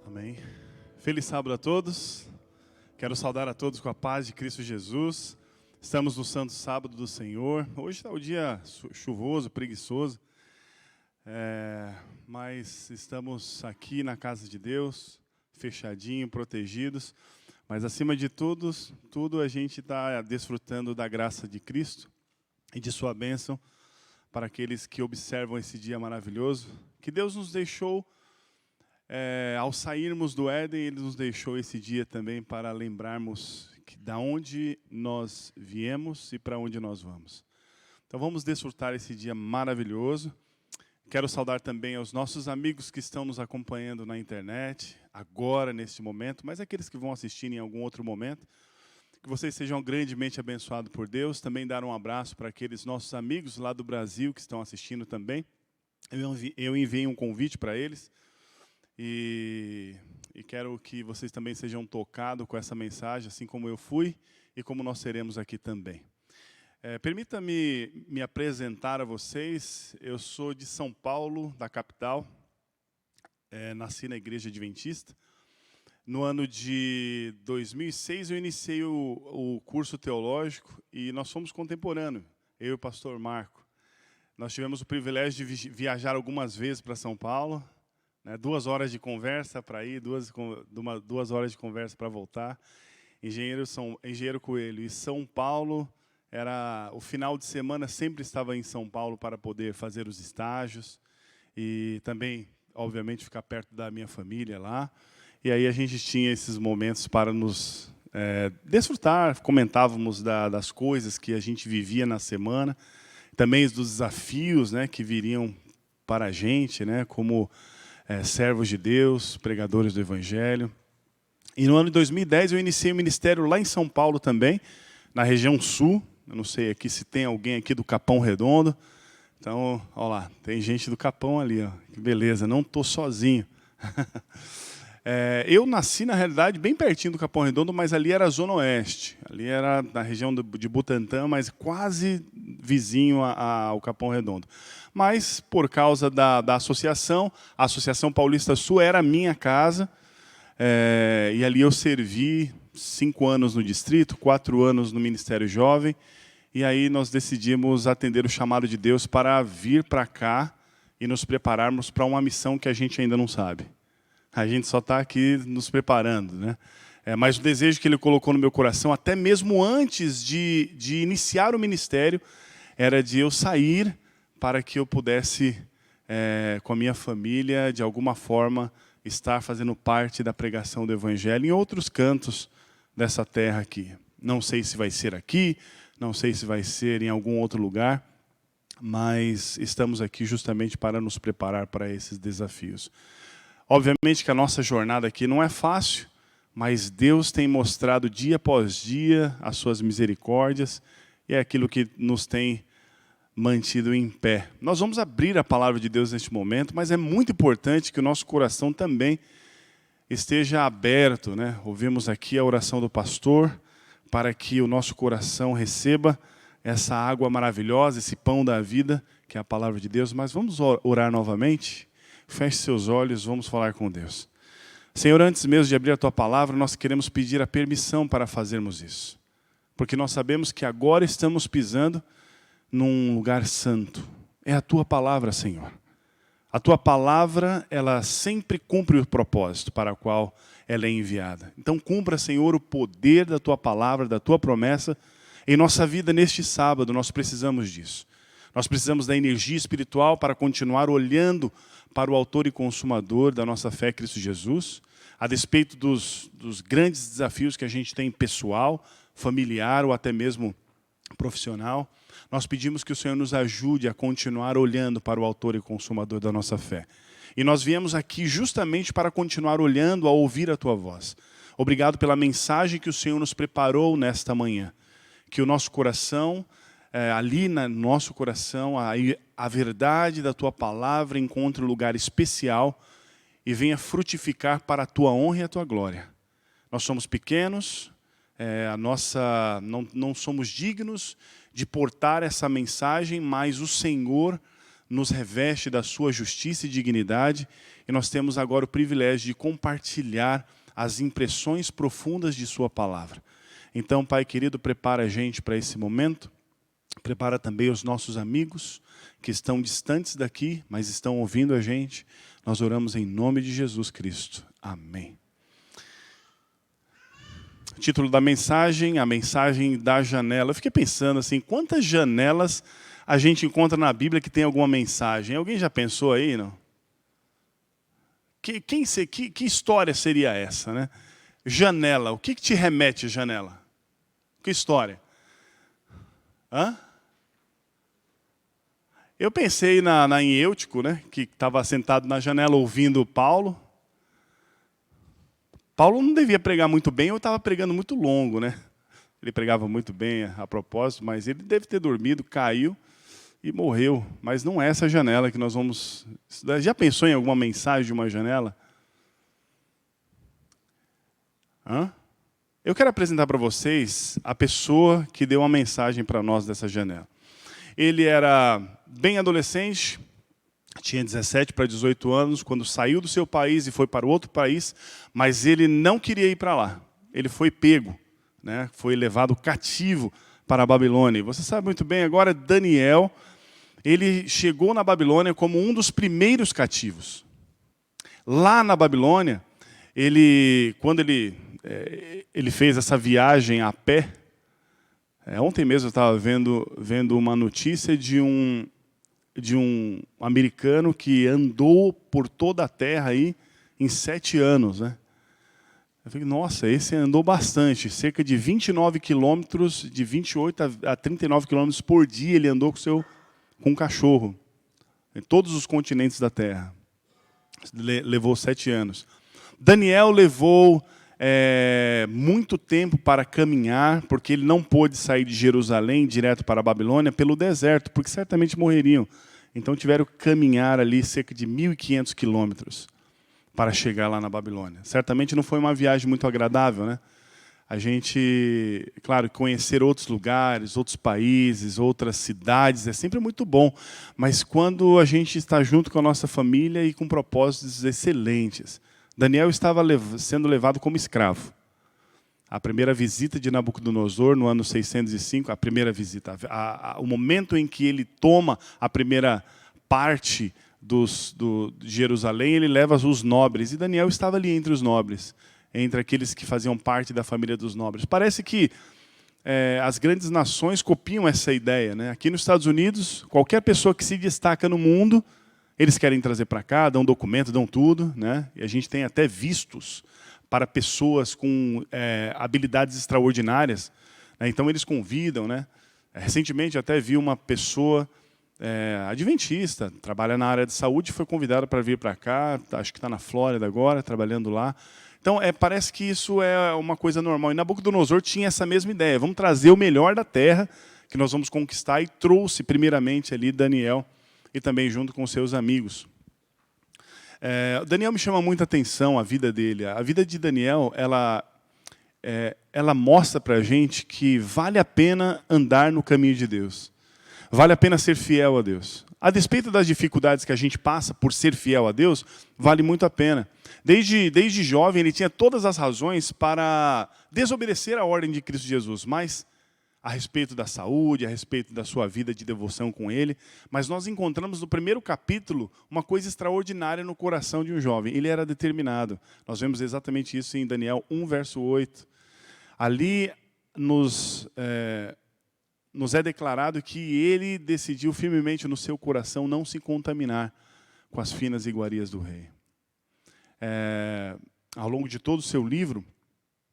Amém. Feliz sábado a todos. Quero saudar a todos com a paz de Cristo Jesus. Estamos no Santo Sábado do Senhor. Hoje está o dia chuvoso, preguiçoso, mas estamos aqui na casa de Deus, fechadinho, protegidos. Mas acima de tudo a gente está desfrutando da graça de Cristo e de sua bênção para aqueles que observam esse dia maravilhoso que Deus nos deixou. Ao sairmos do Éden, Ele nos deixou esse dia também para lembrarmos da onde nós viemos e para onde nós vamos. Então vamos desfrutar esse dia maravilhoso. Quero saudar também aos nossos amigos que estão nos acompanhando na internet, agora, neste momento, mas aqueles que vão assistir em algum outro momento. Que vocês sejam grandemente abençoados por Deus. Também dar um abraço para aqueles nossos amigos lá do Brasil que estão assistindo também. Eu enviei um convite para eles. E quero que vocês também sejam tocados com essa mensagem, assim como eu fui e como nós seremos aqui também. Permita-me me apresentar a vocês. Eu sou de São Paulo, da capital. Nasci na Igreja Adventista. No ano de 2006 eu iniciei o curso teológico e nós fomos contemporâneos, eu e o pastor Marco. Nós tivemos o privilégio de viajar algumas vezes para São Paulo. 2 horas de conversa para ir, 2 horas de conversa para voltar. Engenheiro Coelho. E São Paulo, o final de semana sempre estava em São Paulo para poder fazer os estágios. E também, obviamente, ficar perto da minha família lá. E aí a gente tinha esses momentos para nos desfrutar, comentávamos das coisas que a gente vivia na semana. Também dos desafios, que viriam para a gente, como servos de Deus, pregadores do Evangelho. E no ano de 2010 eu iniciei o ministério lá em São Paulo também, na região sul. Eu não sei aqui se tem alguém aqui do Capão Redondo. Então, olha lá, tem gente do Capão ali, ó. Que beleza, não estou sozinho. Eu nasci, na realidade, bem pertinho do Capão Redondo, mas ali era a Zona Oeste. Ali era na região de Butantã, mas quase vizinho ao Capão Redondo. Mas, por causa da associação, a Associação Paulista Sul era a minha casa, e ali eu servi 5 anos no distrito, 4 anos no Ministério Jovem, e aí nós decidimos atender o chamado de Deus para vir para cá e nos prepararmos para uma missão que a gente ainda não sabe. A gente só está aqui nos preparando, mas o desejo que Ele colocou no meu coração, até mesmo antes de iniciar o ministério, era de eu sair para que eu pudesse, com a minha família, de alguma forma, estar fazendo parte da pregação do Evangelho em outros cantos dessa terra aqui. Não sei se vai ser aqui, não sei se vai ser em algum outro lugar, mas estamos aqui justamente para nos preparar para esses desafios. Obviamente que a nossa jornada aqui não é fácil, mas Deus tem mostrado dia após dia as suas misericórdias e é aquilo que nos tem mantido em pé. Nós vamos abrir a palavra de Deus neste momento, mas é muito importante que o nosso coração também esteja aberto. Ouvimos aqui a oração do pastor para que o nosso coração receba essa água maravilhosa, esse pão da vida, que é a palavra de Deus. Mas vamos orar novamente? Feche seus olhos, vamos falar com Deus. Senhor, antes mesmo de abrir a Tua palavra, nós queremos pedir a permissão para fazermos isso. Porque nós sabemos que agora estamos pisando num lugar santo. É a Tua palavra, Senhor. A Tua palavra, ela sempre cumpre o propósito para o qual ela é enviada. Então cumpra, Senhor, o poder da Tua palavra, da Tua promessa em nossa vida neste sábado. Nós precisamos disso. Nós precisamos da energia espiritual para continuar olhando para o autor e consumador da nossa fé, Cristo Jesus, a despeito dos grandes desafios que a gente tem pessoal, familiar ou até mesmo profissional. Nós pedimos que o Senhor nos ajude a continuar olhando para o autor e consumador da nossa fé. E nós viemos aqui justamente para continuar olhando, a ouvir a Tua voz. Obrigado pela mensagem que o Senhor nos preparou nesta manhã. Que o nosso coração, ali no nosso coração, a verdade da Tua palavra encontre um lugar especial e venha frutificar para a Tua honra e a Tua glória. Nós somos pequenos, não somos dignos de portar essa mensagem, mas o Senhor nos reveste da sua justiça e dignidade, e nós temos agora o privilégio de compartilhar as impressões profundas de sua palavra. Então, Pai querido, prepara a gente para esse momento, prepara também os nossos amigos que estão distantes daqui, mas estão ouvindo a gente. Nós oramos em nome de Jesus Cristo. Amém. Título da mensagem, a mensagem da janela. Eu fiquei pensando assim, quantas janelas a gente encontra na Bíblia que tem alguma mensagem? Alguém já pensou aí, não? Que história seria essa, né? Janela, o que te remete a janela? Que história? Hã? Eu pensei em Eutico, né, que estava sentado na janela ouvindo Paulo. Paulo não devia pregar muito bem, ou estava pregando muito longo, né? Ele pregava muito bem a propósito, mas ele deve ter dormido, caiu e morreu. Mas não é essa janela que nós vamos estudar. Já pensou em alguma mensagem de uma janela? Hã? Eu quero apresentar para vocês a pessoa que deu uma mensagem para nós dessa janela. Ele era bem adolescente, tinha 17 para 18 anos, quando saiu do seu país e foi para outro país, mas ele não queria ir para lá. Ele foi pego, né? Foi levado cativo para a Babilônia. Você sabe muito bem, agora Daniel, ele chegou na Babilônia como um dos primeiros cativos. Lá na Babilônia, quando ele fez essa viagem a pé, ontem mesmo eu estava vendo uma notícia de um americano que andou por toda a terra aí em 7 anos, né? Eu falei, nossa, esse andou bastante, cerca de 29 quilômetros, de 28 a 39 quilômetros por dia ele andou com um cachorro, em todos os continentes da terra. Levou 7 anos. Daniel levou muito tempo para caminhar, porque ele não pôde sair de Jerusalém direto para a Babilônia pelo deserto, porque certamente morreriam. Então tiveram que caminhar ali cerca de 1.500 quilômetros para chegar lá na Babilônia. Certamente não foi uma viagem muito agradável, né? A gente, claro, conhecer outros lugares, outros países, outras cidades, é sempre muito bom. Mas quando a gente está junto com a nossa família e com propósitos excelentes. Daniel estava sendo levado como escravo. A primeira visita de Nabucodonosor, no ano 605, a primeira visita, o momento em que ele toma a primeira parte de Jerusalém, ele leva os nobres. E Daniel estava ali entre os nobres, entre aqueles que faziam parte da família dos nobres. Parece que as grandes nações copiam essa ideia, né? Aqui nos Estados Unidos, qualquer pessoa que se destaca no mundo, eles querem trazer para cá, dão documento, dão tudo, né? E a gente tem até vistos para pessoas com habilidades extraordinárias, né? Então eles convidam, né? Recentemente até vi uma pessoa adventista, trabalha na área de saúde, foi convidada para vir para cá, acho que está na Flórida agora, trabalhando lá. Então parece que isso é uma coisa normal. E Nabucodonosor tinha essa mesma ideia, vamos trazer o melhor da terra que nós vamos conquistar, e trouxe primeiramente ali Daniel, e também junto com seus amigos. Daniel me chama muita atenção, a vida dele. A vida de Daniel, ela mostra para a gente que vale a pena andar no caminho de Deus. Vale a pena ser fiel a Deus. A despeito das dificuldades que a gente passa por ser fiel a Deus, vale muito a pena. Desde jovem, ele tinha todas as razões para desobedecer a ordem de Cristo Jesus, mas a respeito da saúde, a respeito da sua vida de devoção com Ele. Mas nós encontramos no primeiro capítulo uma coisa extraordinária no coração de um jovem. Ele era determinado. Nós vemos exatamente isso em Daniel 1, verso 8. Ali nos é declarado que ele decidiu firmemente no seu coração não se contaminar com as finas iguarias do rei. Ao longo de todo o seu livro,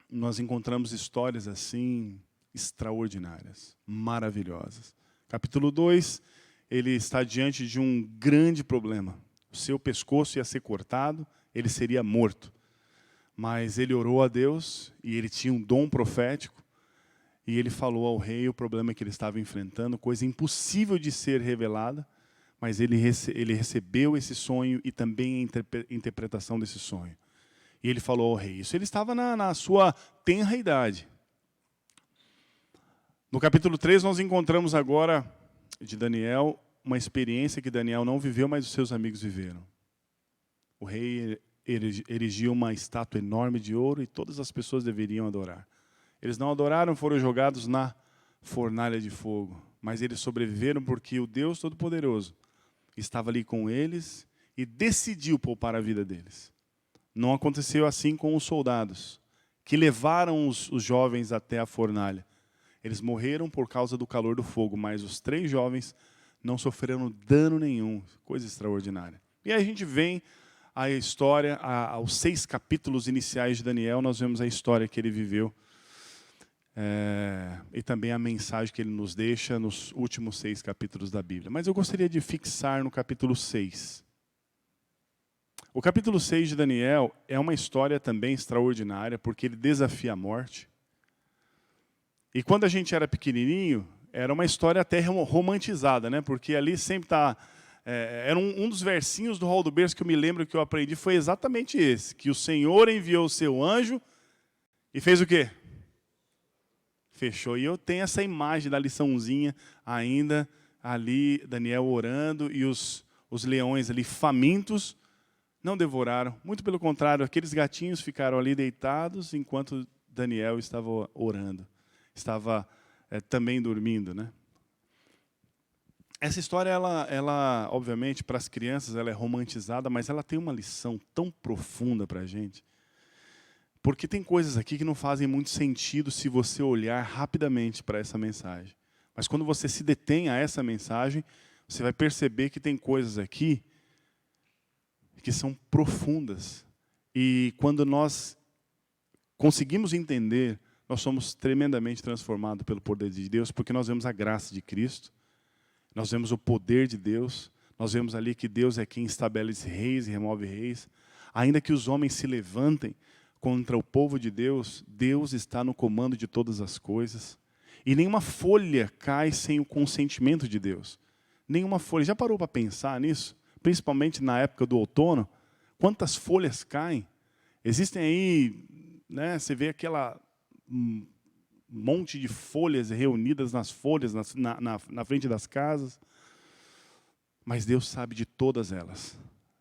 nós encontramos histórias assim extraordinárias, maravilhosas. Capítulo 2, ele está diante de um grande problema. O seu pescoço ia ser cortado, ele seria morto. Mas ele orou a Deus, e ele tinha um dom profético, e ele falou ao rei o problema que ele estava enfrentando, coisa impossível de ser revelada, mas ele recebeu esse sonho e também a interpretação desse sonho. E ele falou ao rei. Isso ele estava na sua tenra idade. No capítulo 3, nós encontramos agora, de Daniel, uma experiência que Daniel não viveu, mas os seus amigos viveram. O rei erigiu uma estátua enorme de ouro e todas as pessoas deveriam adorar. Eles não adoraram, foram jogados na fornalha de fogo. Mas eles sobreviveram porque o Deus Todo-Poderoso estava ali com eles e decidiu poupar a vida deles. Não aconteceu assim com os soldados, que levaram os jovens até a fornalha. Eles morreram por causa do calor do fogo, mas os 3 jovens não sofreram dano nenhum. Coisa extraordinária. E aí a gente vem a história, aos 6 capítulos iniciais de Daniel, nós vemos a história que ele viveu. E também a mensagem que ele nos deixa nos últimos 6 capítulos da Bíblia. Mas eu gostaria de fixar no capítulo 6. O capítulo 6 de Daniel é uma história também extraordinária, porque ele desafia a morte. E quando a gente era pequenininho, era uma história até romantizada, né? Porque ali sempre está... era um dos versinhos do Rol do Berço que eu me lembro que eu aprendi, foi exatamente esse. Que o Senhor enviou o seu anjo e fez o quê? Fechou. E eu tenho essa imagem da liçãozinha ainda, ali, Daniel orando e os leões ali famintos não devoraram. Muito pelo contrário, aqueles gatinhos ficaram ali deitados enquanto Daniel estava orando. Estava também dormindo, né? Essa história, ela obviamente, para as crianças, ela é romantizada, mas ela tem uma lição tão profunda para a gente. Porque tem coisas aqui que não fazem muito sentido se você olhar rapidamente para essa mensagem. Mas quando você se detém a essa mensagem, você vai perceber que tem coisas aqui que são profundas. E quando nós conseguimos entender, nós somos tremendamente transformados pelo poder de Deus, porque nós vemos a graça de Cristo, nós vemos o poder de Deus, nós vemos ali que Deus é quem estabelece reis e remove reis. Ainda que os homens se levantem contra o povo de Deus, Deus está no comando de todas as coisas. E nenhuma folha cai sem o consentimento de Deus. Nenhuma folha. Já parou para pensar nisso? Principalmente na época do outono, quantas folhas caem? Existem aí, né, você vê aquela monte de folhas reunidas nas folhas, na frente das casas. Mas Deus sabe de todas elas.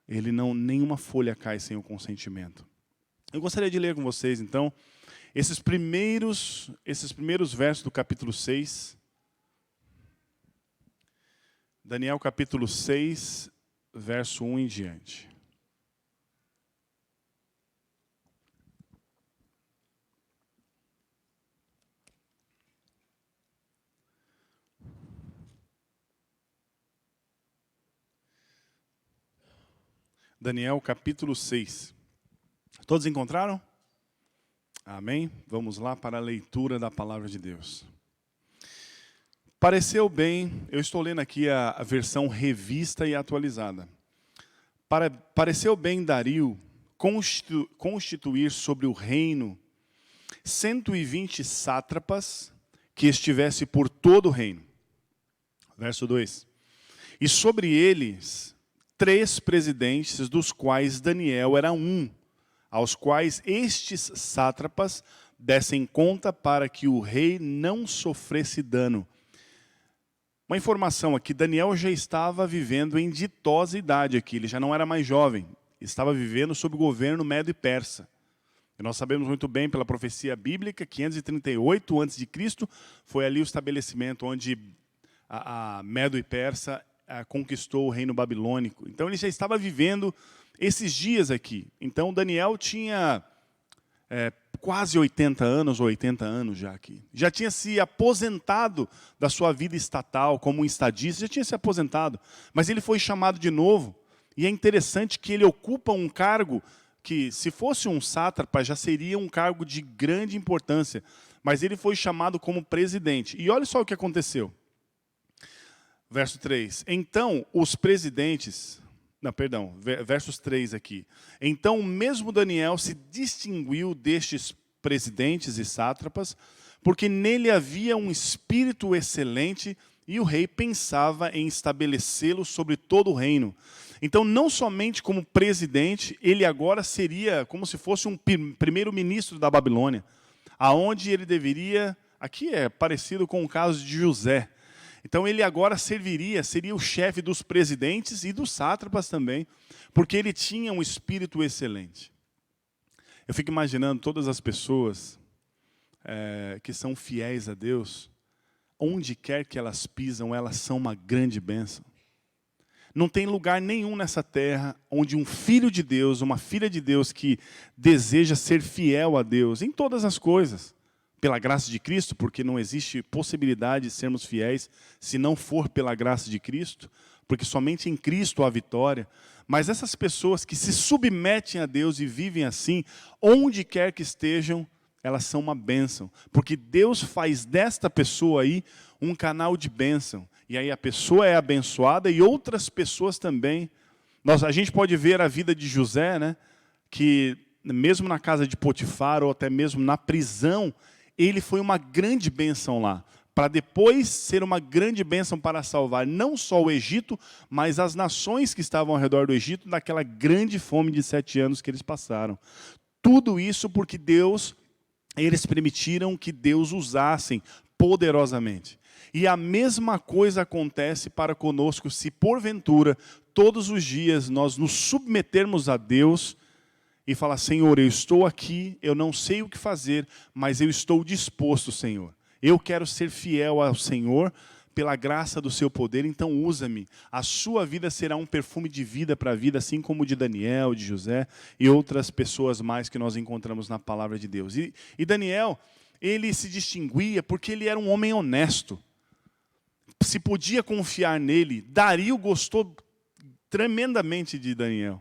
Nenhuma folha cai sem o consentimento. Eu gostaria de ler com vocês, então, esses primeiros versos do capítulo 6. Daniel capítulo 6, verso 1 em diante. Daniel capítulo 6. Todos encontraram? Amém? Vamos lá para a leitura da palavra de Deus. Pareceu bem, eu estou lendo aqui a versão revista e atualizada. Pareceu bem Dario constituir sobre o reino 120 sátrapas que estivesse por todo o reino. Verso 2. E sobre eles 3 presidentes, dos quais Daniel era um, aos quais estes sátrapas dessem conta para que o rei não sofresse dano. Uma informação aqui, Daniel já estava vivendo em ditosa idade aqui, ele já não era mais jovem, estava vivendo sob o governo Medo e Persa. E nós sabemos muito bem pela profecia bíblica, 538 a.C., foi ali o estabelecimento onde a Medo e Persa conquistou o reino babilônico. Então ele já estava vivendo esses dias aqui. Então Daniel tinha quase 80 anos, ou 80 anos já aqui. Já tinha se aposentado da sua vida estatal como um estadista, já tinha se aposentado. Mas ele foi chamado de novo. E é interessante que ele ocupa um cargo que, se fosse um sátrapa, já seria um cargo de grande importância. Mas ele foi chamado como presidente. E olha só o que aconteceu. Verso 3. Então, os presidentes... Não, perdão, versos 3 aqui. Então, mesmo Daniel se distinguiu destes presidentes e sátrapas, porque nele havia um espírito excelente e o rei pensava em estabelecê-lo sobre todo o reino. Então, não somente como presidente, ele agora seria como se fosse um primeiro-ministro da Babilônia, aonde ele deveria... Aqui é parecido com o caso de José. Então ele agora seria o chefe dos presidentes e dos sátrapas também, porque ele tinha um espírito excelente. Eu fico imaginando todas as pessoas que são fiéis a Deus, onde quer que elas pisam, elas são uma grande bênção. Não tem lugar nenhum nessa terra onde um filho de Deus, uma filha de Deus que deseja ser fiel a Deus em todas as coisas, pela graça de Cristo, porque não existe possibilidade de sermos fiéis se não for pela graça de Cristo, porque somente em Cristo há vitória. Mas essas pessoas que se submetem a Deus e vivem assim, onde quer que estejam, elas são uma bênção, porque Deus faz desta pessoa aí um canal de bênção. E aí a pessoa é abençoada e outras pessoas também. A gente pode ver a vida de José, né, que mesmo na casa de Potifar ou até mesmo na prisão, ele foi uma grande bênção lá, para depois ser uma grande bênção para salvar não só o Egito, mas as nações que estavam ao redor do Egito, daquela grande fome de 7 anos que eles passaram. Tudo isso porque eles permitiram que Deus usassem poderosamente. E a mesma coisa acontece para conosco se porventura, todos os dias, nós nos submetermos a Deus e falar: Senhor, eu estou aqui, eu não sei o que fazer, mas eu estou disposto, Senhor. Eu quero ser fiel ao Senhor pela graça do seu poder, então usa-me. A sua vida será um perfume de vida para a vida, assim como o de Daniel, de José e outras pessoas mais que nós encontramos na palavra de Deus. E Daniel, ele se distinguia porque ele era um homem honesto. Se podia confiar nele. Dario gostou tremendamente de Daniel.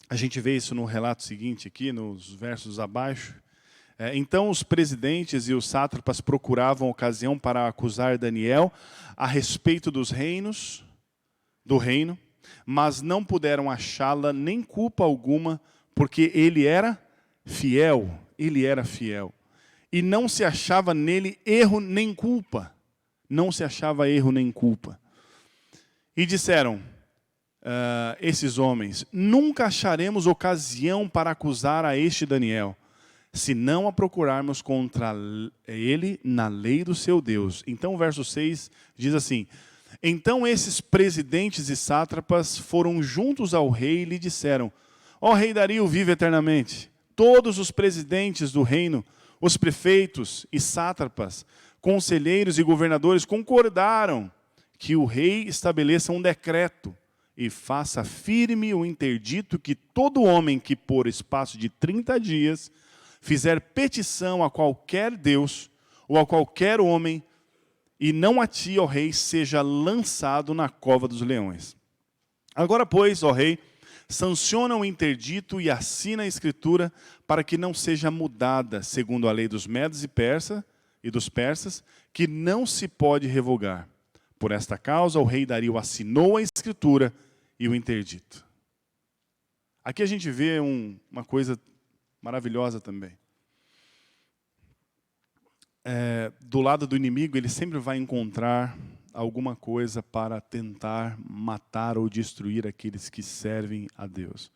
A gente vê isso no relato seguinte aqui, nos versos abaixo. Então os presidentes e os sátrapas procuravam ocasião para acusar Daniel a respeito do reino, mas não puderam achá-la nem culpa alguma, porque ele era fiel. E não se achava nele erro nem culpa. E disseram esses homens: nunca acharemos ocasião para acusar a este Daniel, se não a procurarmos contra ele na lei do seu Deus. Então o verso 6 diz assim: então esses presidentes e sátrapas foram juntos ao rei e lhe disseram: ó rei Dario, vive eternamente. Todos os presidentes do reino, os prefeitos e sátrapas, conselheiros e governadores concordaram que o rei estabeleça um decreto e faça firme o interdito que todo homem que por espaço de 30 dias fizer petição a qualquer Deus ou a qualquer homem, e não a ti, ó rei, seja lançado na cova dos leões. Agora, pois, ó rei, sanciona o interdito e assina a escritura para que não seja mudada, segundo a lei dos medos e dos persas, que não se pode revogar. Por esta causa, o rei Dario assinou a escritura e o interdito. Aqui a gente vê uma coisa maravilhosa também. Do lado do inimigo, ele sempre vai encontrar alguma coisa para tentar matar ou destruir aqueles que servem a Deus.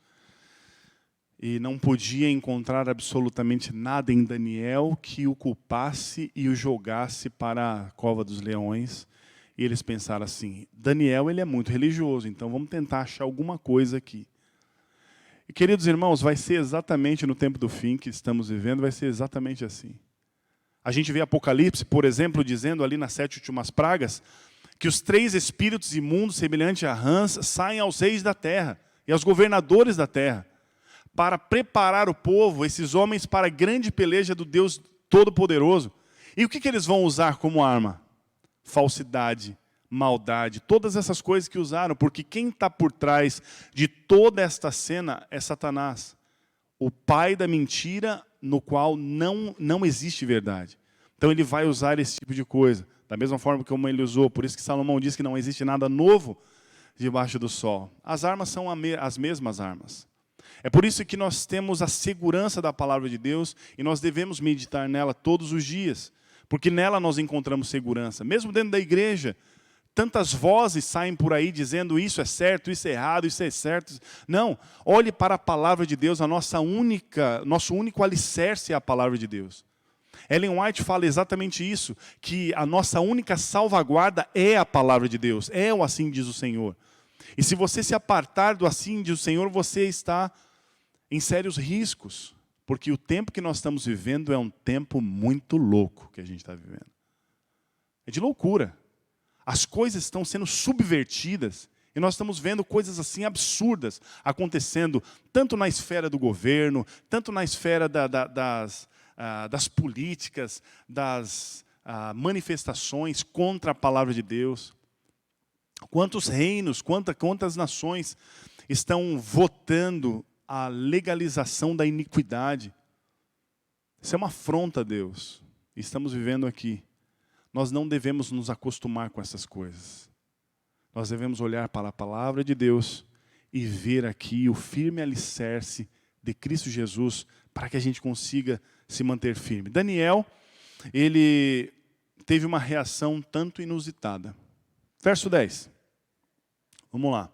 E não podia encontrar absolutamente nada em Daniel que o culpasse e o jogasse para a cova dos leões. E eles pensaram assim: Daniel, ele é muito religioso, então vamos tentar achar alguma coisa aqui. E, queridos irmãos, vai ser exatamente no tempo do fim que estamos vivendo, vai ser exatamente assim. A gente vê Apocalipse, por exemplo, dizendo ali nas 7 últimas pragas, que os 3 espíritos imundos, semelhantes a rãs, saem aos reis da terra e aos governadores da terra, para preparar o povo, esses homens, para a grande peleja do Deus Todo-Poderoso. E o que eles vão usar como arma? Falsidade, maldade, todas essas coisas que usaram, porque quem está por trás de toda esta cena é Satanás, o pai da mentira, no qual não existe verdade. Então ele vai usar esse tipo de coisa, da mesma forma como ele usou. Por isso que Salomão diz que não existe nada novo debaixo do sol. As armas são as mesmas armas. É por isso que nós temos a segurança da palavra de Deus e nós devemos meditar nela todos os dias, porque nela nós encontramos segurança. Mesmo dentro da igreja, tantas vozes saem por aí dizendo isso é certo, isso é errado, isso é certo. Não, olhe para a palavra de Deus, nosso único alicerce é a palavra de Deus. Ellen White fala exatamente isso, que a nossa única salvaguarda é a palavra de Deus, é o assim diz o Senhor. E se você se apartar do assim diz o Senhor, você está em sérios riscos, porque o tempo que nós estamos vivendo é um tempo muito louco que a gente está vivendo. É de loucura. As coisas estão sendo subvertidas e nós estamos vendo coisas assim absurdas acontecendo, tanto na esfera do governo, tanto na esfera das políticas, das manifestações contra a palavra de Deus. Quantos reinos, quantas nações estão votando a legalização da iniquidade. Isso é uma afronta a Deus. Estamos vivendo aqui. Nós não devemos nos acostumar com essas coisas. Nós devemos olhar para a palavra de Deus e ver aqui o firme alicerce de Cristo Jesus para que a gente consiga se manter firme. Daniel, ele teve uma reação tanto inusitada. Verso 10. Vamos lá.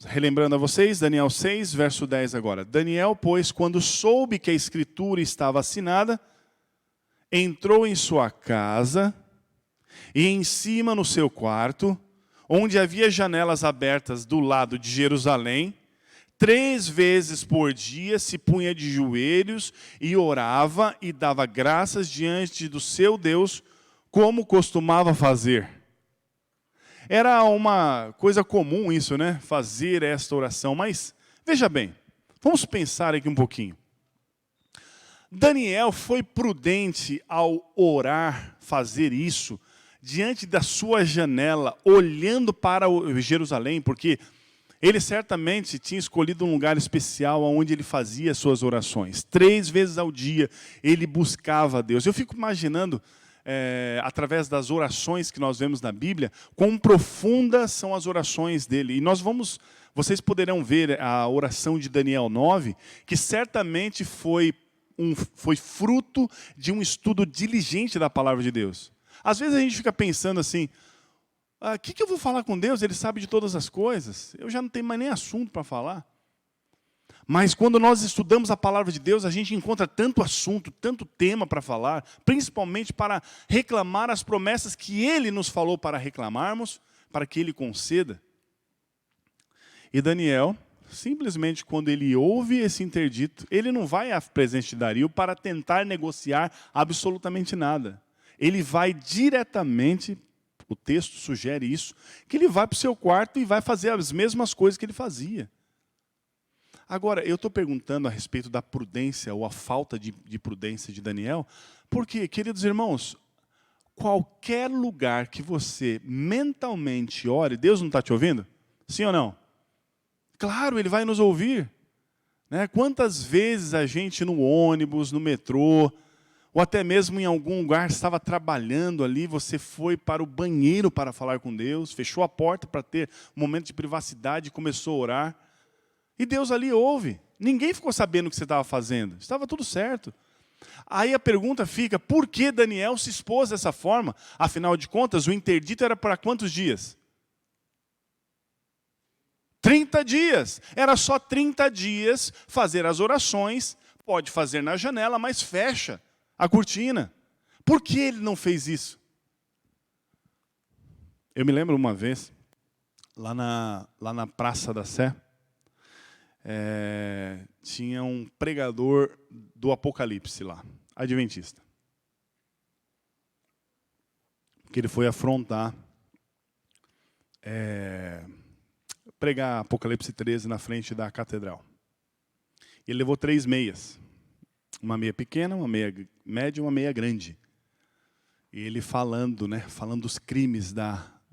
Relembrando a vocês, Daniel 6, verso 10 agora. Daniel, pois, quando soube que a escritura estava assinada, entrou em sua casa e em cima no seu quarto, onde havia janelas abertas do lado de Jerusalém, 3 vezes por dia se punha de joelhos e orava e dava graças diante do seu Deus, como costumava fazer. Era uma coisa comum isso, né? Fazer esta oração. Mas, veja bem, vamos pensar aqui um pouquinho. Daniel foi prudente ao orar, fazer isso, diante da sua janela, olhando para Jerusalém, porque ele certamente tinha escolhido um lugar especial onde ele fazia suas orações. 3 vezes ao dia ele buscava a Deus. Eu fico imaginando, através das orações que nós vemos na Bíblia, quão profundas são as orações dele. E vocês poderão ver a oração de Daniel 9, que certamente foi fruto de um estudo diligente da palavra de Deus. Às vezes a gente fica pensando assim, o que eu vou falar com Deus? Ele sabe de todas as coisas. Eu já não tenho mais nem assunto para falar. Mas quando nós estudamos a palavra de Deus, a gente encontra tanto assunto, tanto tema para falar, principalmente para reclamar as promessas que Ele nos falou para reclamarmos, para que Ele conceda. E Daniel, simplesmente quando ele ouve esse interdito, ele não vai à presença de Dario para tentar negociar absolutamente nada. Ele vai diretamente, o texto sugere isso, que ele vai para o seu quarto e vai fazer as mesmas coisas que ele fazia. Agora, eu estou perguntando a respeito da prudência ou a falta de prudência de Daniel, porque, queridos irmãos, qualquer lugar que você mentalmente ore, Deus não está te ouvindo? Sim ou não? Claro, Ele vai nos ouvir. Né? Quantas vezes a gente no ônibus, no metrô, ou até mesmo em algum lugar estava trabalhando ali, você foi para o banheiro para falar com Deus, fechou a porta para ter um momento de privacidade e começou a orar. E Deus ali ouve. Ninguém ficou sabendo o que você estava fazendo. Estava tudo certo. Aí a pergunta fica, por que Daniel se expôs dessa forma? Afinal de contas, o interdito era para quantos dias? 30 dias. Era só 30 dias fazer as orações. Pode fazer na janela, mas fecha a cortina. Por que ele não fez isso? Eu me lembro uma vez, lá na Praça da Sé, tinha um pregador do Apocalipse lá, adventista. Que ele foi afrontar, pregar Apocalipse 13 na frente da catedral. Ele levou 3 meias. Uma meia pequena, uma meia média e uma meia grande. E ele falando dos crimes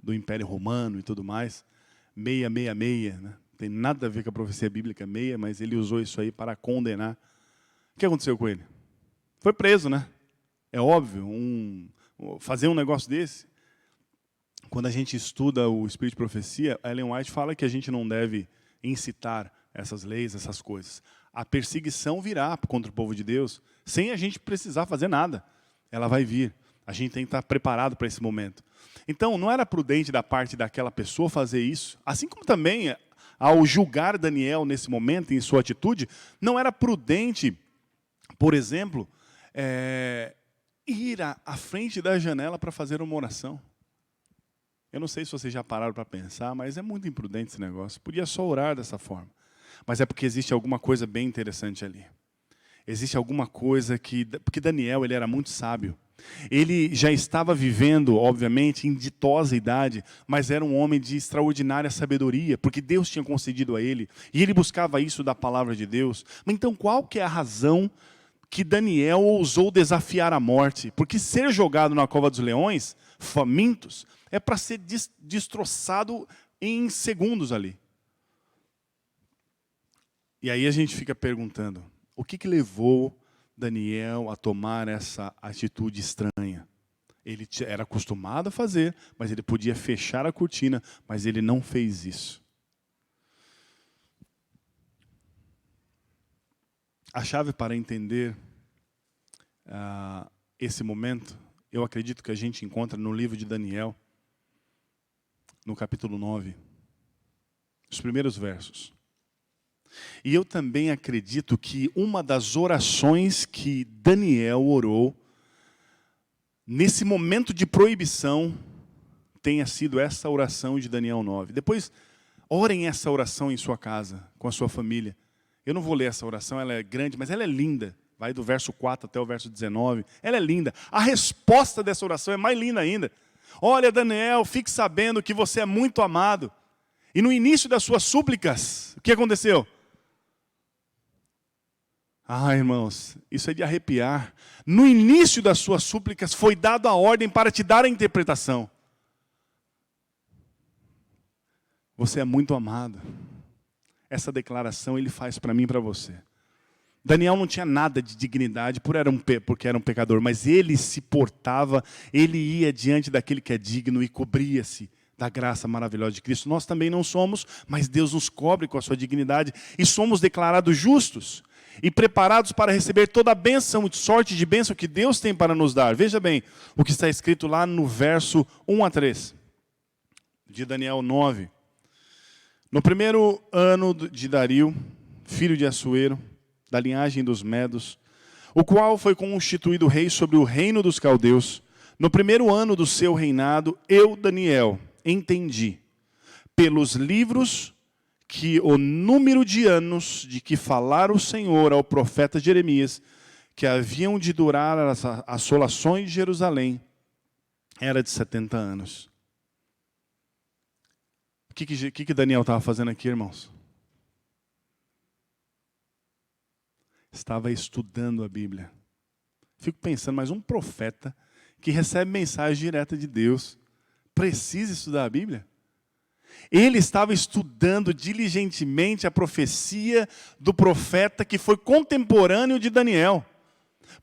do Império Romano e tudo mais. Meia, meia, meia, né? Tem nada a ver com a profecia bíblica meia, mas ele usou isso aí para condenar. O que aconteceu com ele? Foi preso, né? É óbvio, fazer um negócio desse. Quando a gente estuda o Espírito de Profecia, Ellen White fala que a gente não deve incitar essas leis, essas coisas. A perseguição virá contra o povo de Deus, sem a gente precisar fazer nada. Ela vai vir. A gente tem que estar preparado para esse momento. Então, não era prudente da parte daquela pessoa fazer isso, assim como também, ao julgar Daniel nesse momento, em sua atitude, não era prudente Por exemplo, ir à frente da janela para fazer uma oração. Eu não sei se vocês já pararam para pensar, mas é muito imprudente esse negócio. Podia só orar dessa forma. Mas é porque existe alguma coisa bem interessante ali. Existe alguma coisa que... Porque Daniel, ele era muito sábio. Ele já estava vivendo, obviamente, em ditosa idade, mas era um homem de extraordinária sabedoria, porque Deus tinha concedido a ele, e ele buscava isso da palavra de Deus. Então, qual que é a razão que Daniel ousou desafiar a morte? Porque ser jogado na cova dos leões, famintos, é para ser destroçado em segundos ali. E aí a gente fica perguntando, o que levou Daniel a tomar essa atitude estranha? Ele era acostumado a fazer, mas ele podia fechar a cortina, mas ele não fez isso. A chave para entender esse momento, eu acredito que a gente encontra no livro de Daniel, no capítulo 9, os primeiros versos. E eu também acredito que uma das orações que Daniel orou, nesse momento de proibição, tenha sido essa oração de Daniel 9. Depois, orem essa oração em sua casa, com a sua família. Eu não vou ler essa oração, ela é grande, mas ela é linda. Vai do verso 4 até o verso 19. Ela é linda. A resposta dessa oração é mais linda ainda. Olha, Daniel, fique sabendo que você é muito amado. E no início das suas súplicas, o que aconteceu? Irmãos, isso é de arrepiar. No início das suas súplicas foi dada a ordem para te dar a interpretação. Você é muito amado. Essa declaração ele faz para mim e para você. Daniel não tinha nada de dignidade porque era um pecador, mas ele se portava, ele ia diante daquele que é digno e cobria-se da graça maravilhosa de Cristo. Nós também não somos, mas Deus nos cobre com a sua dignidade e somos declarados justos e preparados para receber toda a bênção, sorte de bênção que Deus tem para nos dar. Veja bem o que está escrito lá no verso 1 a 3 de Daniel 9. No primeiro ano de Dario, filho de Assuero, da linhagem dos Medos, o qual foi constituído rei sobre o reino dos caldeus, no primeiro ano do seu reinado, eu, Daniel, entendi, pelos livros, que o número de anos de que falara o Senhor ao profeta Jeremias, que haviam de durar as assolações de Jerusalém, era de 70 anos. O que Daniel estava fazendo aqui, irmãos? Estava estudando a Bíblia. Fico pensando, mas um profeta que recebe mensagem direta de Deus, precisa estudar a Bíblia? Ele estava estudando diligentemente a profecia do profeta que foi contemporâneo de Daniel.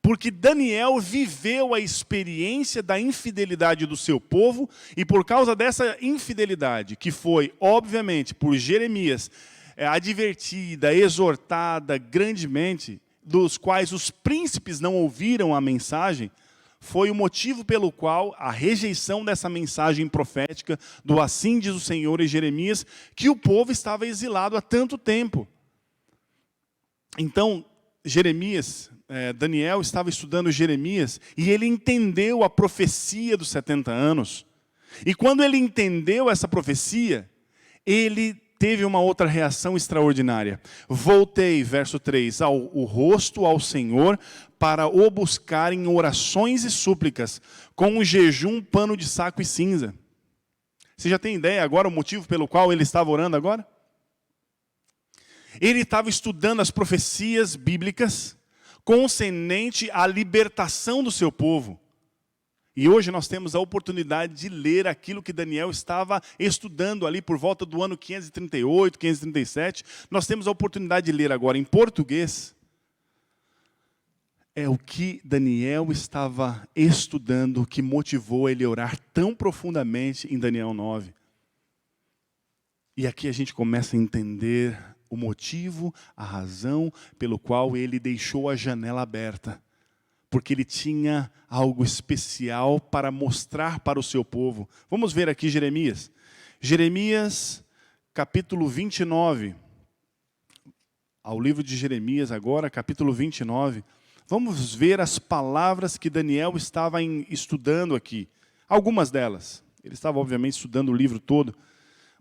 Porque Daniel viveu a experiência da infidelidade do seu povo, e por causa dessa infidelidade, que foi, obviamente, por Jeremias, advertida, exortada grandemente, dos quais os príncipes não ouviram a mensagem, foi o motivo pelo qual a rejeição dessa mensagem profética, do assim diz o Senhor e Jeremias, que o povo estava exilado há tanto tempo. Então, Daniel estava estudando Jeremias e ele entendeu a profecia dos 70 anos. E quando ele entendeu essa profecia, ele teve uma outra reação extraordinária. Voltei, verso 3, o rosto ao Senhor para o buscar em orações e súplicas, com um jejum, pano de saco e cinza. Você já tem ideia agora o motivo pelo qual ele estava orando agora? Ele estava estudando as profecias bíblicas concernente à libertação do seu povo. E hoje nós temos a oportunidade de ler aquilo que Daniel estava estudando ali por volta do ano 538, 537. Nós temos a oportunidade de ler agora em português. É o que Daniel estava estudando que motivou ele a orar tão profundamente em Daniel 9. E aqui a gente começa a entender o motivo, a razão pelo qual ele deixou a janela aberta. Porque ele tinha algo especial para mostrar para o seu povo. Vamos ver aqui Jeremias. Jeremias, capítulo 29. Ao livro de Jeremias agora, capítulo 29. Vamos ver as palavras que Daniel estava estudando aqui. Algumas delas. Ele estava, obviamente, estudando o livro todo.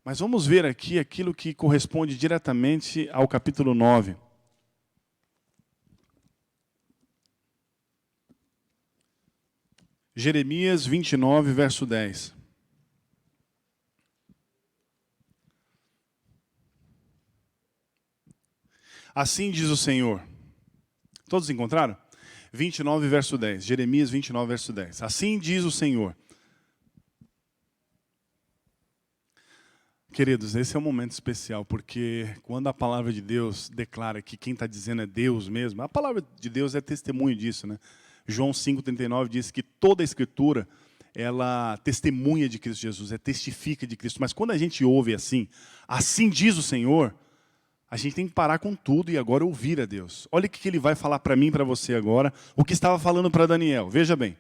Mas vamos ver aqui aquilo que corresponde diretamente ao capítulo 9. Jeremias 29, verso 10. Assim diz o Senhor. Todos encontraram? 29, verso 10. Jeremias 29, verso 10. Assim diz o Senhor. Queridos, esse é um momento especial, porque quando a palavra de Deus declara que quem está dizendo é Deus mesmo, a palavra de Deus é testemunho disso, né? João 5,39 diz que toda a Escritura, ela testemunha de Cristo Jesus, testifica de Cristo. Mas quando a gente ouve assim diz o Senhor, a gente tem que parar com tudo e agora ouvir a Deus. Olha o que Ele vai falar para mim e para você agora, o que estava falando para Daniel. Veja bem,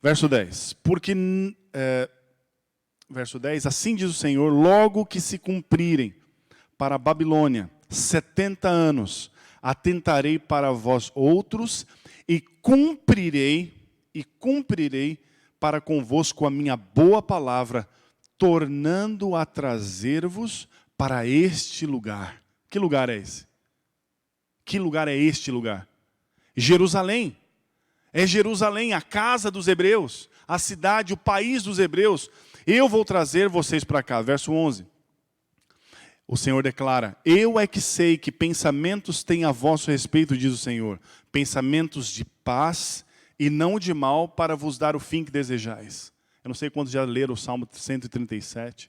verso 10. Verso 10, assim diz o Senhor, logo que se cumprirem para a Babilônia 70 anos, atentarei para vós outros e cumprirei para convosco a minha boa palavra, tornando a trazer-vos para este lugar. Que lugar é esse? Que lugar é este lugar? Jerusalém. É Jerusalém, a casa dos hebreus, a cidade, o país dos hebreus. Eu vou trazer vocês para cá. Verso 11. O Senhor declara, eu é que sei que pensamentos têm a vosso respeito, diz o Senhor. Pensamentos de paz e não de mal, para vos dar o fim que desejais. Eu não sei quantos já leram o Salmo 137.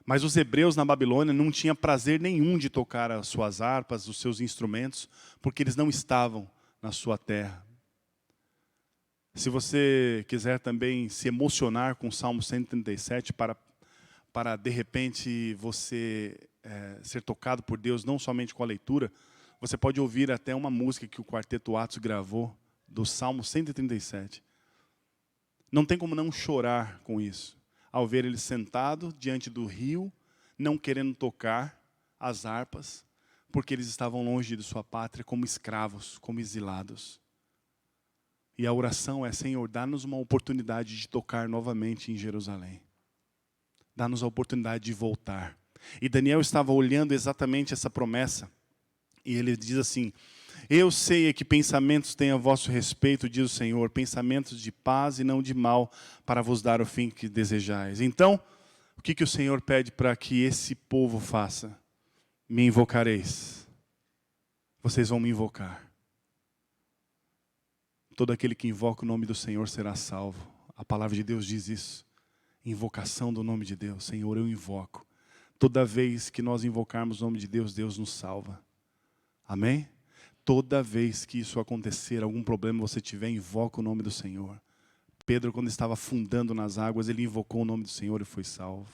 Mas os hebreus na Babilônia não tinham prazer nenhum de tocar as suas harpas, os seus instrumentos, porque eles não estavam na sua terra. Se você quiser também se emocionar com o Salmo 137 para de repente você ser tocado por Deus, não somente com a leitura, você pode ouvir até uma música que o Quarteto Atos gravou do Salmo 137. Não tem como não chorar com isso. Ao ver ele sentado diante do rio, não querendo tocar as harpas, porque eles estavam longe de sua pátria como escravos, como exilados. E a oração é, Senhor, dá-nos uma oportunidade de tocar novamente em Jerusalém. Dá-nos a oportunidade de voltar. E Daniel estava olhando exatamente essa promessa. E ele diz assim, eu sei que pensamentos têm a vosso respeito, diz o Senhor, pensamentos de paz e não de mal, para vos dar o fim que desejais. Então, o que o Senhor pede para que esse povo faça? Me invocareis. Vocês vão me invocar. Todo aquele que invoca o nome do Senhor será salvo. A palavra de Deus diz isso. Invocação do nome de Deus. Senhor, eu invoco. Toda vez que nós invocarmos o nome de Deus, Deus nos salva. Amém? Toda vez que isso acontecer, algum problema você tiver, invoca o nome do Senhor. Pedro, quando estava afundando nas águas, ele invocou o nome do Senhor e foi salvo.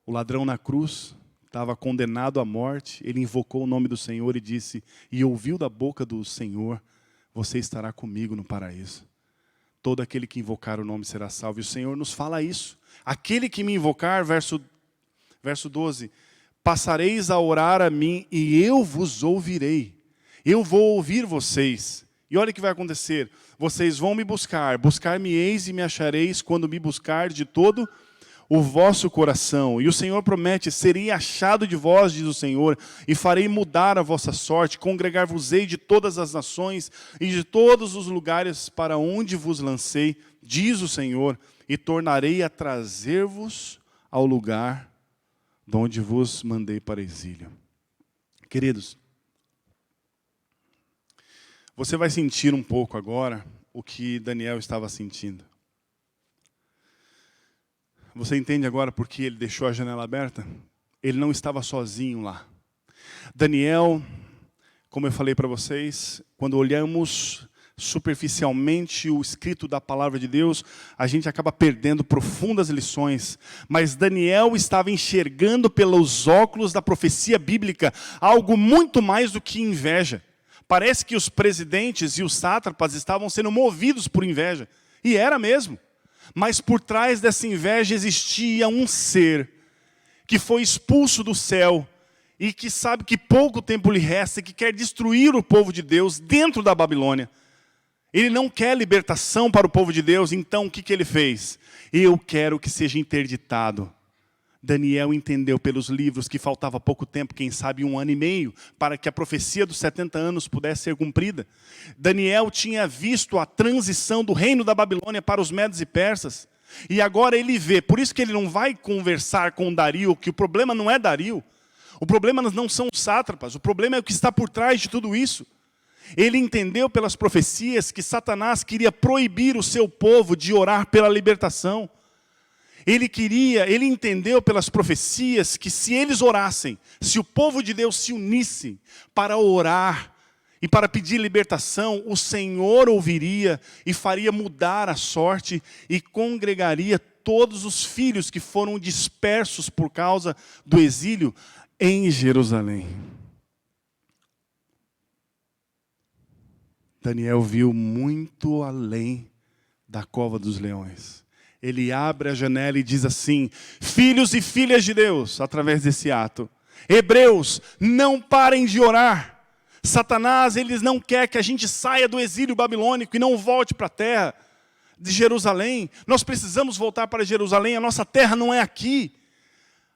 O ladrão na cruz estava condenado à morte, ele invocou o nome do Senhor e disse, e ouviu da boca do Senhor, você estará comigo no paraíso. Todo aquele que invocar o nome será salvo. E o Senhor nos fala isso. Aquele que me invocar, verso 12, passareis a orar a mim e eu vos ouvirei. Eu vou ouvir vocês. E olha o que vai acontecer. Vocês vão me buscar. Buscar-me-eis e me achareis quando me buscar de todo o vosso coração. E o Senhor promete, serei achado de vós, diz o Senhor, e farei mudar a vossa sorte, congregar-vos-ei de todas as nações e de todos os lugares para onde vos lancei, diz o Senhor, e tornarei a trazer-vos ao lugar de onde vos mandei para exílio. Queridos, você vai sentir um pouco agora o que Daniel estava sentindo. Você entende agora por que ele deixou a janela aberta? Ele não estava sozinho lá. Daniel, como eu falei para vocês, quando olhamos superficialmente o escrito da palavra de Deus, a gente acaba perdendo profundas lições. Mas Daniel estava enxergando pelos óculos da profecia bíblica algo muito mais do que inveja. Parece que os presidentes e os sátrapas estavam sendo movidos por inveja. E era mesmo. Mas por trás dessa inveja existia um ser que foi expulso do céu e que sabe que pouco tempo lhe resta, e que quer destruir o povo de Deus dentro da Babilônia. Ele não quer libertação para o povo de Deus, então o que ele fez? Eu quero que seja interditado. Daniel entendeu pelos livros que faltava pouco tempo, quem sabe 1 ano e meio, para que a profecia dos 70 anos pudesse ser cumprida. Daniel tinha visto a transição do reino da Babilônia para os medos e persas. E agora ele vê, por isso que ele não vai conversar com Dario, que o problema não é Dario. O problema não são os sátrapas, o problema é o que está por trás de tudo isso. Ele entendeu pelas profecias que Satanás queria proibir o seu povo de orar pela libertação. Ele entendeu pelas profecias que se eles orassem, se o povo de Deus se unisse para orar e para pedir libertação, o Senhor ouviria e faria mudar a sorte e congregaria todos os filhos que foram dispersos por causa do exílio em Jerusalém. Daniel viu muito além da cova dos leões. Ele abre a janela e diz assim: filhos e filhas de Deus, através desse ato, hebreus, não parem de orar. Satanás, eles não quer que a gente saia do exílio babilônico e não volte para a terra de Jerusalém. Nós precisamos voltar para Jerusalém, a nossa terra não é aqui.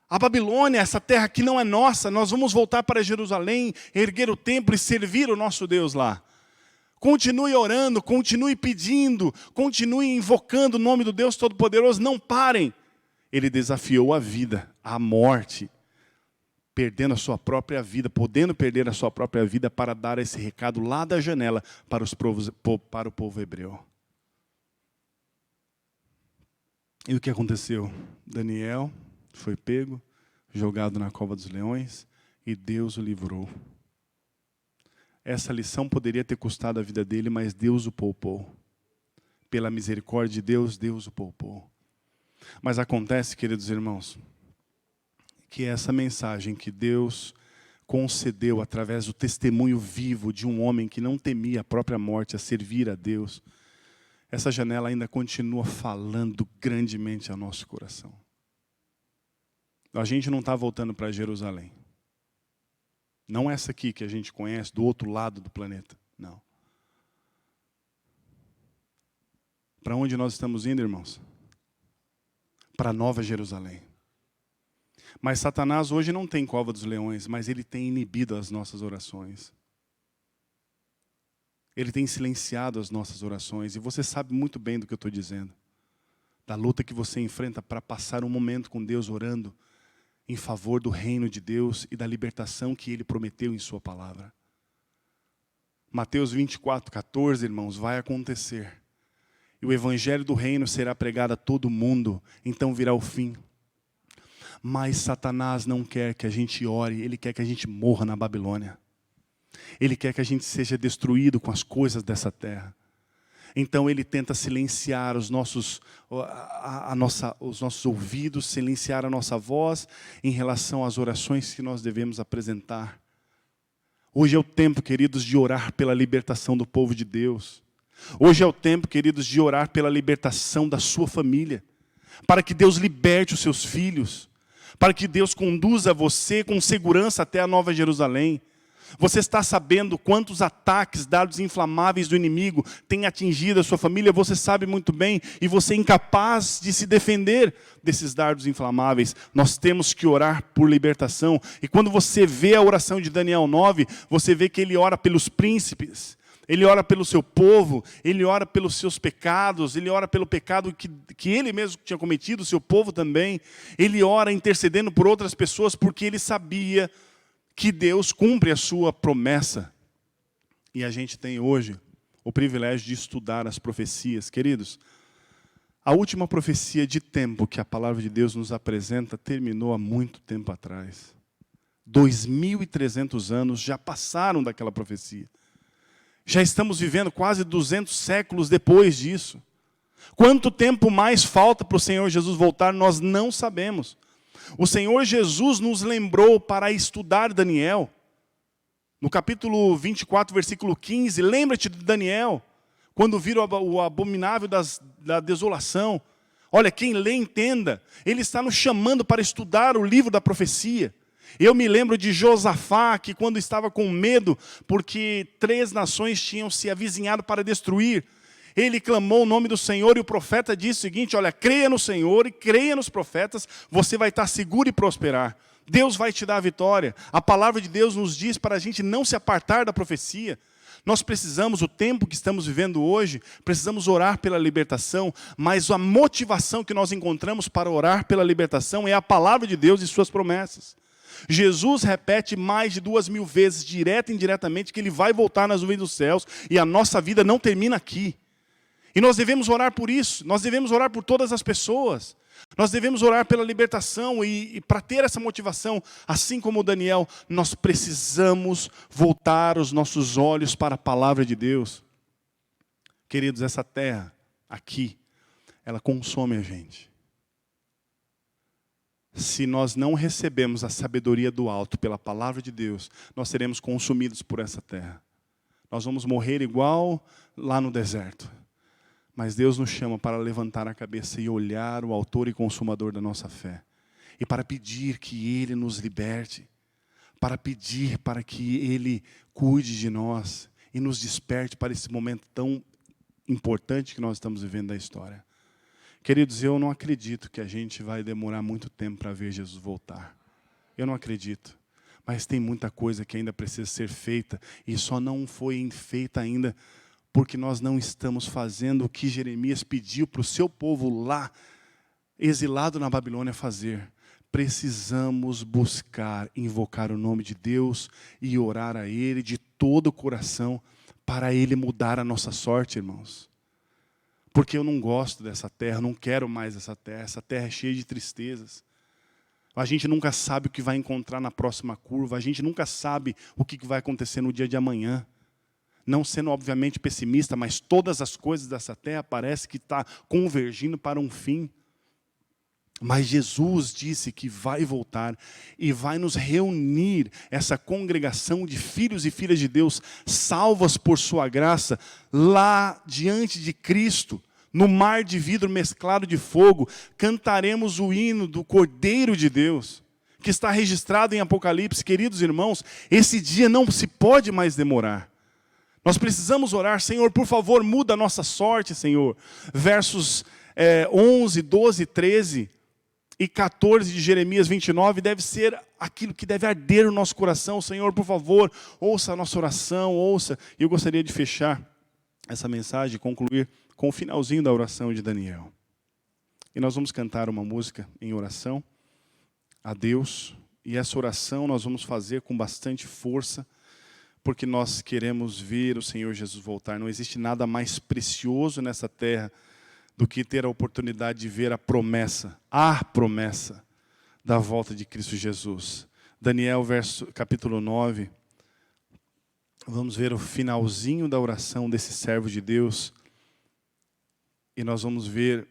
A Babilônia, essa terra aqui não é nossa, nós vamos voltar para Jerusalém, erguer o templo e servir o nosso Deus lá. Continue orando, continue pedindo, continue invocando o nome do Deus Todo-Poderoso, não parem. Ele desafiou a vida, a morte, perdendo a sua própria vida, podendo perder a sua própria vida para dar esse recado lá da janela para o povo hebreu. E o que aconteceu? Daniel foi pego, jogado na cova dos leões e Deus o livrou. Essa lição poderia ter custado a vida dele, mas Deus o poupou. Pela misericórdia de Deus, Deus o poupou. Mas acontece, queridos irmãos, que essa mensagem que Deus concedeu através do testemunho vivo de um homem que não temia a própria morte, a servir a Deus, essa janela ainda continua falando grandemente ao nosso coração. A gente não está voltando para Jerusalém. Não essa aqui que a gente conhece, do outro lado do planeta. Não. Para onde nós estamos indo, irmãos? Para a Nova Jerusalém. Mas Satanás hoje não tem cova dos leões, mas ele tem inibido as nossas orações. Ele tem silenciado as nossas orações. E você sabe muito bem do que eu estou dizendo. Da luta que você enfrenta para passar um momento com Deus orando em favor do reino de Deus e da libertação que Ele prometeu em sua palavra. Mateus 24:14, irmãos, vai acontecer. E o evangelho do reino será pregado a todo mundo, então virá o fim. Mas Satanás não quer que a gente ore, ele quer que a gente morra na Babilônia. Ele quer que a gente seja destruído com as coisas dessa terra. Então ele tenta silenciar os nossos ouvidos, silenciar a nossa voz em relação às orações que nós devemos apresentar. Hoje é o tempo, queridos, de orar pela libertação do povo de Deus. Hoje é o tempo, queridos, de orar pela libertação da sua família. Para que Deus liberte os seus filhos. Para que Deus conduza você com segurança até a Nova Jerusalém. Você está sabendo quantos ataques, dardos inflamáveis do inimigo têm atingido a sua família? Você sabe muito bem e você é incapaz de se defender desses dardos inflamáveis. Nós temos que orar por libertação. E quando você vê a oração de Daniel 9, você vê que ele ora pelos príncipes. Ele ora pelo seu povo, ele ora pelos seus pecados, ele ora pelo pecado que ele mesmo tinha cometido, o seu povo também. Ele ora intercedendo por outras pessoas porque ele sabia que Deus cumpre a sua promessa. E a gente tem hoje o privilégio de estudar as profecias. Queridos, a última profecia de tempo que a palavra de Deus nos apresenta terminou há muito tempo atrás. 2.300 anos já passaram daquela profecia. Já estamos vivendo quase 200 séculos depois disso. Quanto tempo mais falta para o Senhor Jesus voltar, nós não sabemos. O Senhor Jesus nos lembrou para estudar Daniel. No capítulo 24, versículo 15, lembra-te de Daniel, quando viram o abominável da desolação. Olha, quem lê, entenda. Ele está nos chamando para estudar o livro da profecia. Eu me lembro de Josafá, que quando estava com medo, porque 3 nações tinham se avizinhado para destruir, ele clamou o nome do Senhor, e o profeta disse o seguinte: olha, creia no Senhor e creia nos profetas, você vai estar seguro e prosperar. Deus vai te dar a vitória. A palavra de Deus nos diz para a gente não se apartar da profecia. Nós precisamos, o tempo que estamos vivendo hoje, precisamos orar pela libertação, mas a motivação que nós encontramos para orar pela libertação é a palavra de Deus e suas promessas. Jesus repete mais de 2000 vezes, direta e indiretamente, que Ele vai voltar nas nuvens dos céus, e a nossa vida não termina aqui. E nós devemos orar por isso, nós devemos orar por todas as pessoas. Nós devemos orar pela libertação e para ter essa motivação, assim como Daniel, nós precisamos voltar os nossos olhos para a palavra de Deus. Queridos, essa terra aqui, ela consome a gente. Se nós não recebemos a sabedoria do alto pela palavra de Deus, nós seremos consumidos por essa terra. Nós vamos morrer igual lá no deserto. Mas Deus nos chama para levantar a cabeça e olhar o autor e consumador da nossa fé. E para pedir que Ele nos liberte. Para pedir para que Ele cuide de nós e nos desperte para esse momento tão importante que nós estamos vivendo da história. Queridos, eu não acredito que a gente vai demorar muito tempo para ver Jesus voltar. Eu não acredito. Mas tem muita coisa que ainda precisa ser feita e só não foi feita ainda porque nós não estamos fazendo o que Jeremias pediu para o seu povo lá, exilado na Babilônia, fazer. Precisamos buscar, invocar o nome de Deus e orar a Ele de todo o coração para Ele mudar a nossa sorte, irmãos. Porque eu não gosto dessa terra, não quero mais essa terra é cheia de tristezas. A gente nunca sabe o que vai encontrar na próxima curva, a gente nunca sabe o que vai acontecer no dia de amanhã. Não sendo obviamente pessimista, mas todas as coisas dessa terra parece que está convergindo para um fim. Mas Jesus disse que vai voltar e vai nos reunir, essa congregação de filhos e filhas de Deus, salvas por sua graça, lá diante de Cristo, no mar de vidro mesclado de fogo, cantaremos o hino do Cordeiro de Deus, que está registrado em Apocalipse. Queridos irmãos, esse dia não se pode mais demorar. Nós precisamos orar: Senhor, por favor, muda a nossa sorte, Senhor. Versos 11, 12, 13 e 14 de Jeremias 29 deve ser aquilo que deve arder no nosso coração. Senhor, por favor, ouça a nossa oração, ouça. E eu gostaria de fechar essa mensagem, concluir com o finalzinho da oração de Daniel. E nós vamos cantar uma música em oração a Deus. E essa oração nós vamos fazer com bastante força, porque nós queremos ver o Senhor Jesus voltar. Não existe nada mais precioso nessa terra do que ter a oportunidade de ver a promessa da volta de Cristo Jesus. Daniel, capítulo 9, vamos ver o finalzinho da oração desse servo de Deus. E nós vamos ver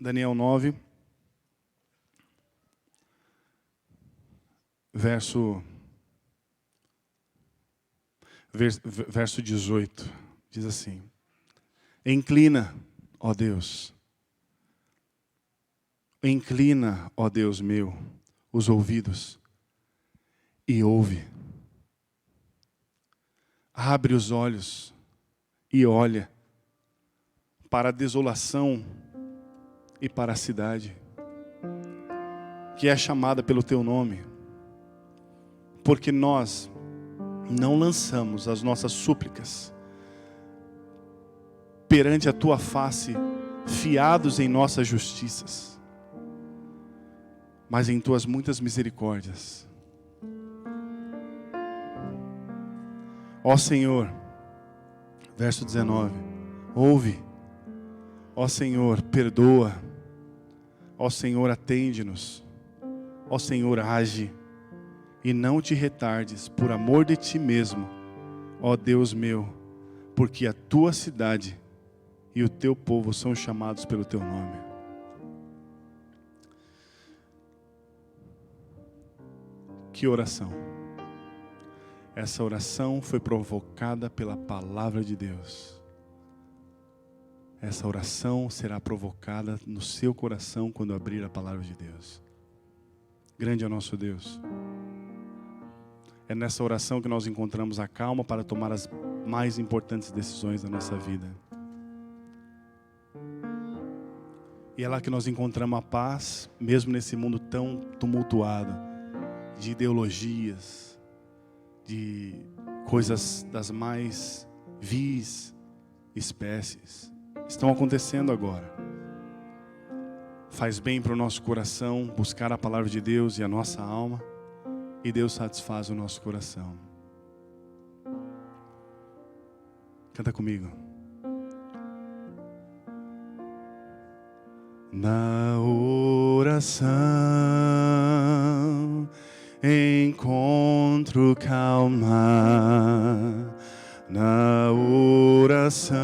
Daniel 9, verso 18, diz assim: inclina, ó Deus, meu, os ouvidos e ouve. Abre os olhos e olha para a desolação e para a cidade que é chamada pelo teu nome, porque nós não lançamos as nossas súplicas perante a tua face, fiados em nossas justiças, mas em tuas muitas misericórdias. Ó Senhor, verso 19, ouve. Ó Senhor, perdoa. Ó Senhor, atende-nos. Ó Senhor, age. E não te retardes, por amor de ti mesmo, ó Deus meu, porque a tua cidade e o teu povo são chamados pelo teu nome. Que oração! Essa oração foi provocada pela palavra de Deus. Essa oração será provocada no seu coração quando abrir a palavra de Deus. Grande é o nosso Deus. É nessa oração que nós encontramos a calma para tomar as mais importantes decisões da nossa vida. E é lá que nós encontramos a paz, mesmo nesse mundo tão tumultuado, de ideologias, de coisas das mais vis espécies. Estão acontecendo agora. Faz bem para o nosso coração buscar a palavra de Deus e a nossa alma, e Deus satisfaz o nosso coração. Canta comigo. Na oração encontro calma, na oração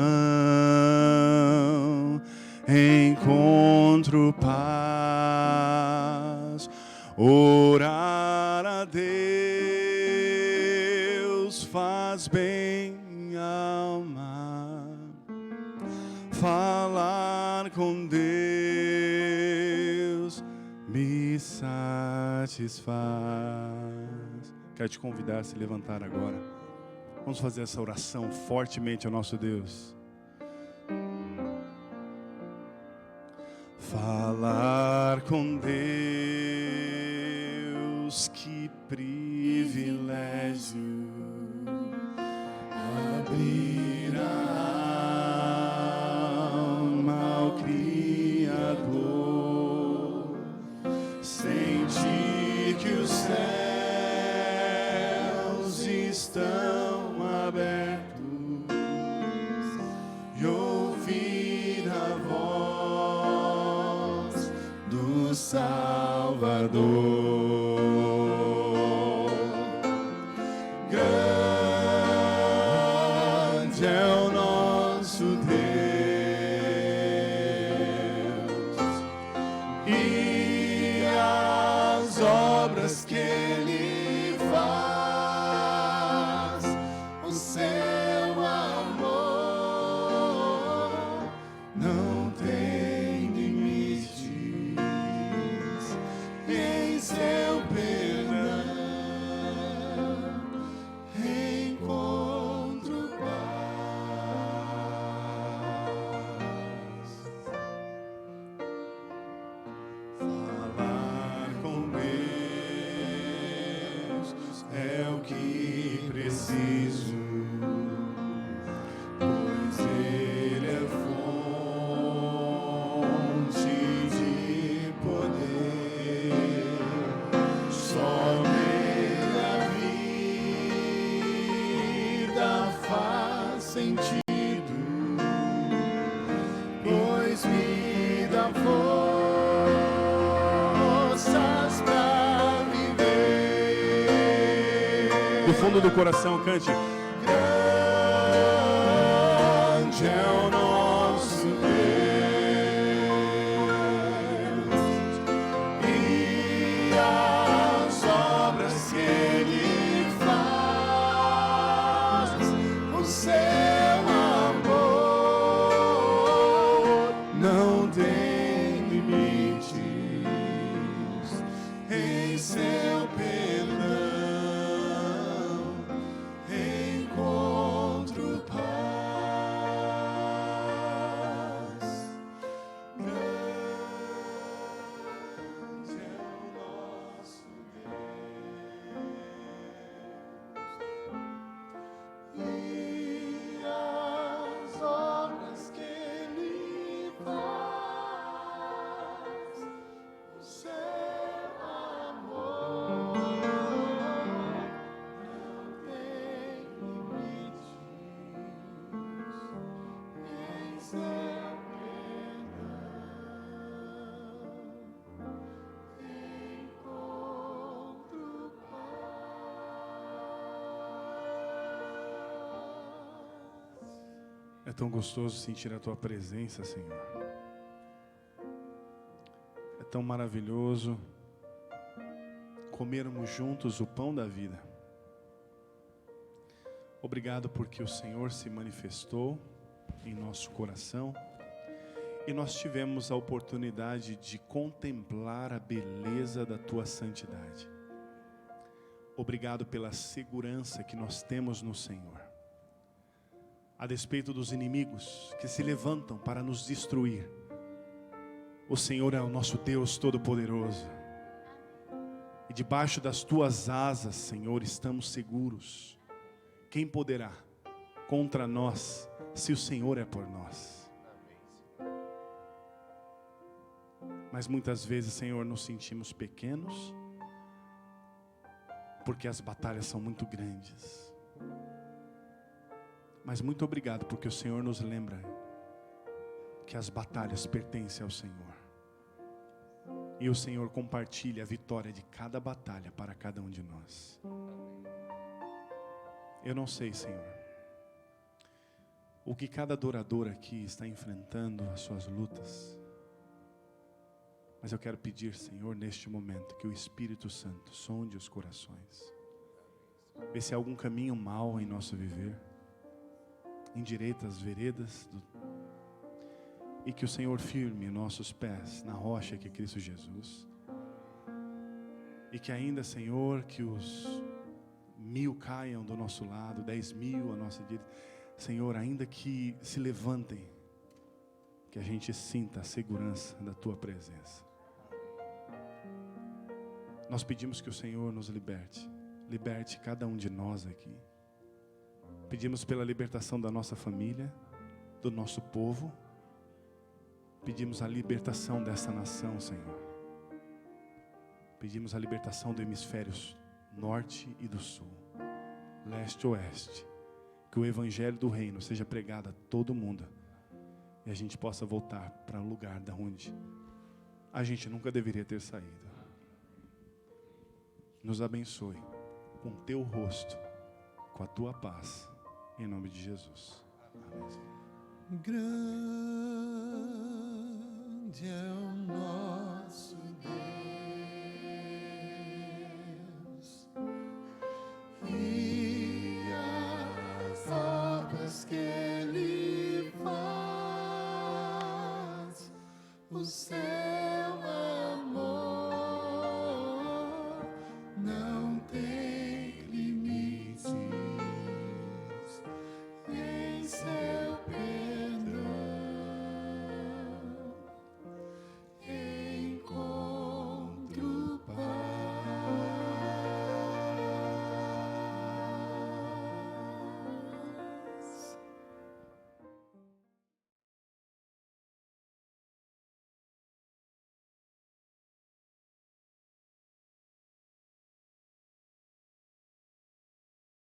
encontro paz. Orar a Deus faz bem à alma, falar com Deus me satisfaz. Quero te convidar a se levantar agora. Vamos fazer essa oração fortemente ao nosso Deus. Falar com Deus, que privilégio. Abrir a alma ao Criador, sentir que os céus estão abertos e ouvir a voz do Salvador. Grande é o nosso Deus e as obras que Ele faz, o seu amor não tem limites, em seu perdão encontro paz. Falar com Deus é o que preciso, pois Ele é fonte de poder. Só nele a vida faz sentido, pois me dá forças pra viver. Do fundo do coração, cante. Grande é o nosso Deus e as obras que Ele faz, o seu amor não tem limites, em seu perdão encontro paz. Grande é o nosso Deus e as obras que Ele faz, o seu amor não tem limites, em seu perdão encontro paz. É tão gostoso sentir a Tua presença, Senhor. É tão maravilhoso comermos juntos o pão da vida. Obrigado porque o Senhor se manifestou em nosso coração E nós tivemos a oportunidade de contemplar a beleza da tua santidade. Obrigado pela segurança que nós temos no Senhor. A despeito dos inimigos que se levantam para nos destruir, o Senhor é o nosso Deus Todo-Poderoso. E debaixo das tuas asas, Senhor, estamos seguros. Quem poderá contra nós, se o Senhor é por nós? Mas muitas vezes, Senhor, nos sentimos pequenos, porque as batalhas são muito grandes. Mas muito obrigado, porque o Senhor nos lembra que as batalhas pertencem ao Senhor. E o Senhor compartilha a vitória de cada batalha para cada um de nós. Eu não sei, Senhor, o que cada adorador aqui está enfrentando, as suas lutas. Mas eu quero pedir, Senhor, neste momento, que o Espírito Santo sonde os corações. Vê se há algum caminho mau em nosso viver. Endireita as veredas. E que o Senhor firme nossos pés na rocha que é Cristo Jesus. E que ainda, Senhor, que os 1000 caiam do nosso lado, 10.000 à nossa direita. Senhor, ainda que se levantem, que a gente sinta a segurança da Tua presença. Nós pedimos que o Senhor nos liberte. Liberte cada um de nós aqui. Pedimos pela libertação da nossa família, do nosso povo. Pedimos a libertação dessa nação, Senhor. Pedimos a libertação do hemisfério norte e do sul, leste e oeste. Que o evangelho do reino seja pregado a todo mundo. E a gente possa voltar para o lugar da onde a gente nunca deveria ter saído. Nos abençoe com teu rosto, com a tua paz, em nome de Jesus. Amém. Grande é o nosso Deus.